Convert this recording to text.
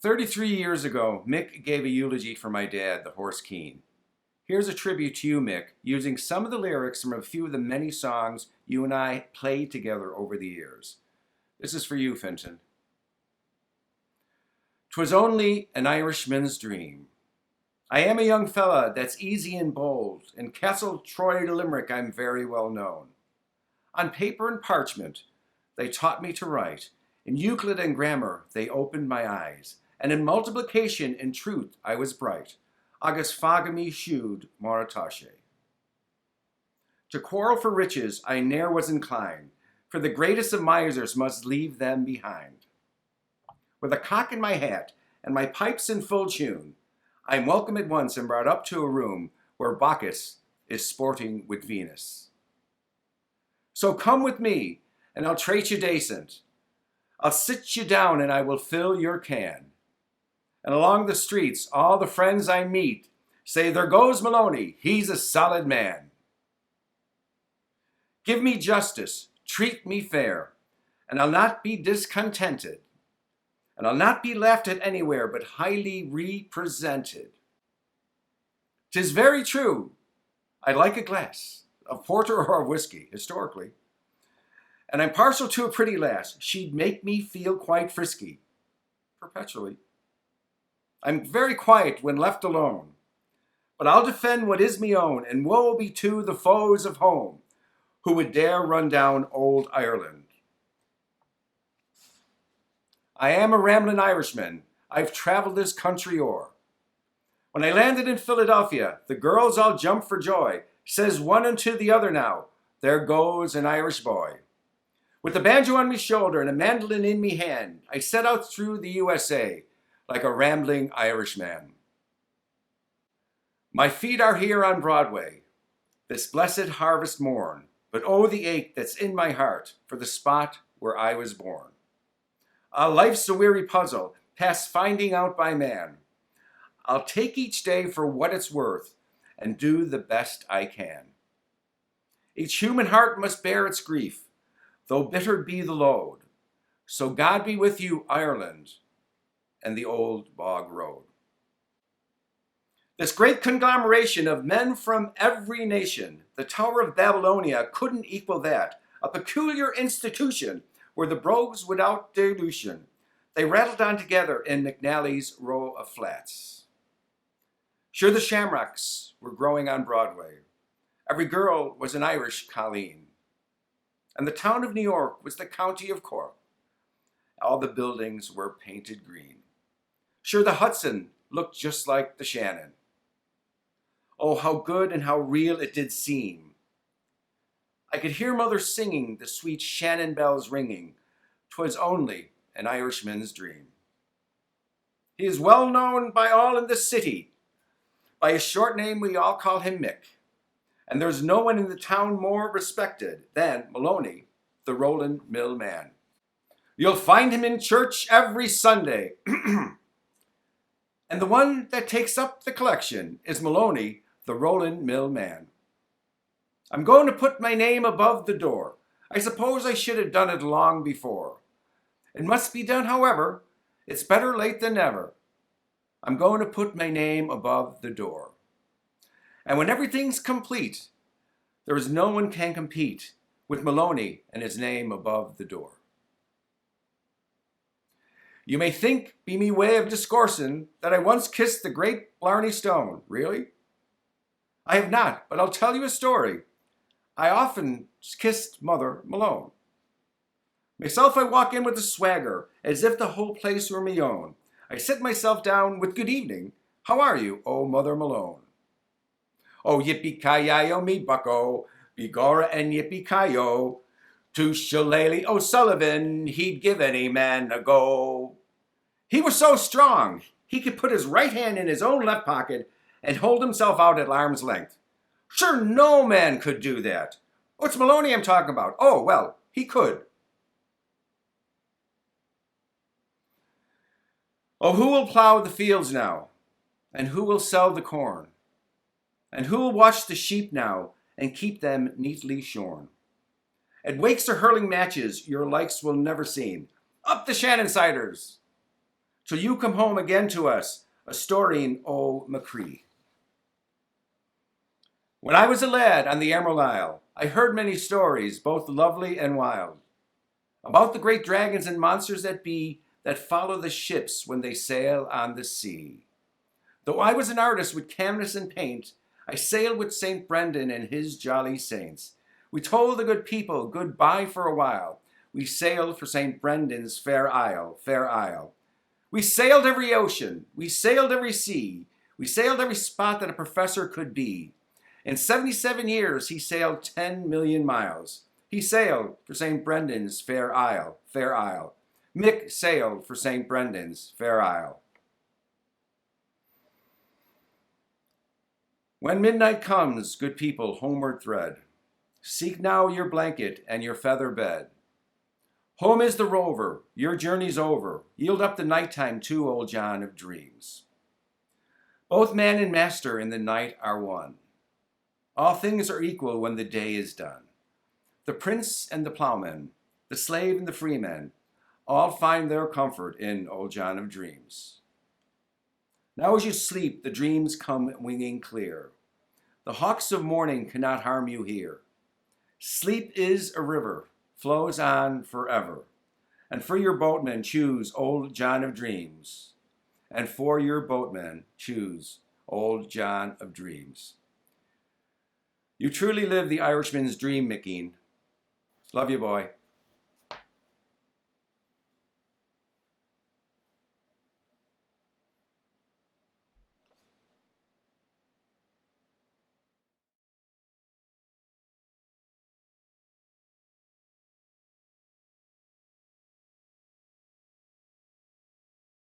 33 years ago, Mick gave a eulogy for my dad, the horse Keane. Here's a tribute to you, Mick, using some of the lyrics from a few of the many songs you and I played together over the years. This is for you, Fintan. 'Twas only an Irishman's dream. I am a young fella that's easy and bold. In Castle Troy to Limerick I'm very well known. On paper and parchment they taught me to write. In Euclid and grammar they opened my eyes. And in multiplication and truth I was bright. Agus fagami shewed Moratashe. To quarrel for riches I ne'er was inclined, for the greatest of misers must leave them behind. With a cock in my hat and my pipes in full tune, I am welcome at once and brought up to a room where Bacchus is sporting with Venus. So come with me, and I'll treat you decent. I'll sit you down and I will fill your can. And along the streets, all the friends I meet say, there goes Moloney, he's a solid man. Give me justice, treat me fair, and I'll not be discontented. And I'll not be laughed at anywhere, but highly represented. 'Tis very true, I'd like a glass of porter or of whiskey, historically. And I'm partial to a pretty lass. She'd make me feel quite frisky, perpetually. I'm very quiet when left alone, but I'll defend what is me own, and woe be to the foes of home who would dare run down old Ireland. I am a ramblin' Irishman. I've traveled this country o'er. When I landed in Philadelphia, the girls all jumped for joy. Says one unto the other now, there goes an Irish boy. With a banjo on me shoulder and a mandolin in me hand, I set out through the USA like a rambling Irishman. My feet are here on Broadway, this blessed harvest morn, but oh, the ache that's in my heart for the spot where I was born. Life's a weary puzzle, past finding out by man. I'll take each day for what it's worth and do the best I can. Each human heart must bear its grief, though bitter be the load. So God be with you, Ireland, and the old bog road. This great conglomeration of men from every nation, the Tower of Babylonia couldn't equal that, a peculiar institution where the brogues without dilution, they rattled on together in McNally's row of flats. Sure, the shamrocks were growing on Broadway. Every girl was an Irish colleen. And the town of New York was the county of Cork. All the buildings were painted green. Sure, the Hudson looked just like the Shannon. Oh, how good and how real it did seem. I could hear mother singing, the sweet Shannon bells ringing. 'Twas only an Irishman's dream. He is well known by all in the city. By his short name we all call him Mick. And there's no one in the town more respected than Moloney, the rollin' mill man. You'll find him in church every Sunday. And the one that takes up the collection is Moloney, the rollin' mill man. I'm going to put my name above the door. I suppose I should have done it long before. It must be done, however. It's better late than never. I'm going to put my name above the door. And when everything's complete, there is no one can compete with Moloney and his name above the door. You may think, be me way of discoursin', that I once kissed the great Blarney Stone. Really? I have not, but I'll tell you a story. I often kissed Mother Malone. Myself I walk in with a swagger, as if the whole place were me own. I sit myself down with good evening. How are you, oh Mother Malone? Oh, yippee-ki-yi-yo, me bucko, begorra and yippee-ki-yo. To Shillelagh O'Sullivan, he'd give any man a go. He was so strong, he could put his right hand in his own left pocket and hold himself out at arm's length. Sure, no man could do that. What's Moloney I'm talking about? Oh, well, he could. Oh, who will plow the fields now? And who will sell the corn? And who will watch the sheep now and keep them neatly shorn? At wakes or hurling matches, your likes will never seen. Up the Shannon Siders! till you come home again to us, a storying o' Macree. When I was a lad on the Emerald Isle, I heard many stories, both lovely and wild, about the great dragons and monsters that be, that follow the ships when they sail on the sea. Though I was an artist with canvas and paint, I sailed with St. Brendan and his jolly saints. We told the good people goodbye for a while. We sailed for St. Brendan's fair isle, fair isle. We sailed every ocean, we sailed every sea, we sailed every spot that a professor could be. In 77 years, he sailed 10 million miles. He sailed for St. Brendan's fair isle, fair isle. Mick sailed for St. Brendan's fair isle. When midnight comes, good people, homeward thread. Seek now your blanket and your feather bed. Home is the rover, your journey's over. Yield up the nighttime to old John of Dreams. Both man and master in the night are one. All things are equal when the day is done. The prince and the plowman, the slave and the freeman, all find their comfort in old John of Dreams. Now as you sleep, the dreams come winging clear. The hawks of morning cannot harm you here. Sleep is a river, flows on forever. And for your boatman choose old John of Dreams. And for your boatman choose old John of Dreams. You truly live the Irishman's dream, Mick. Love you, boy.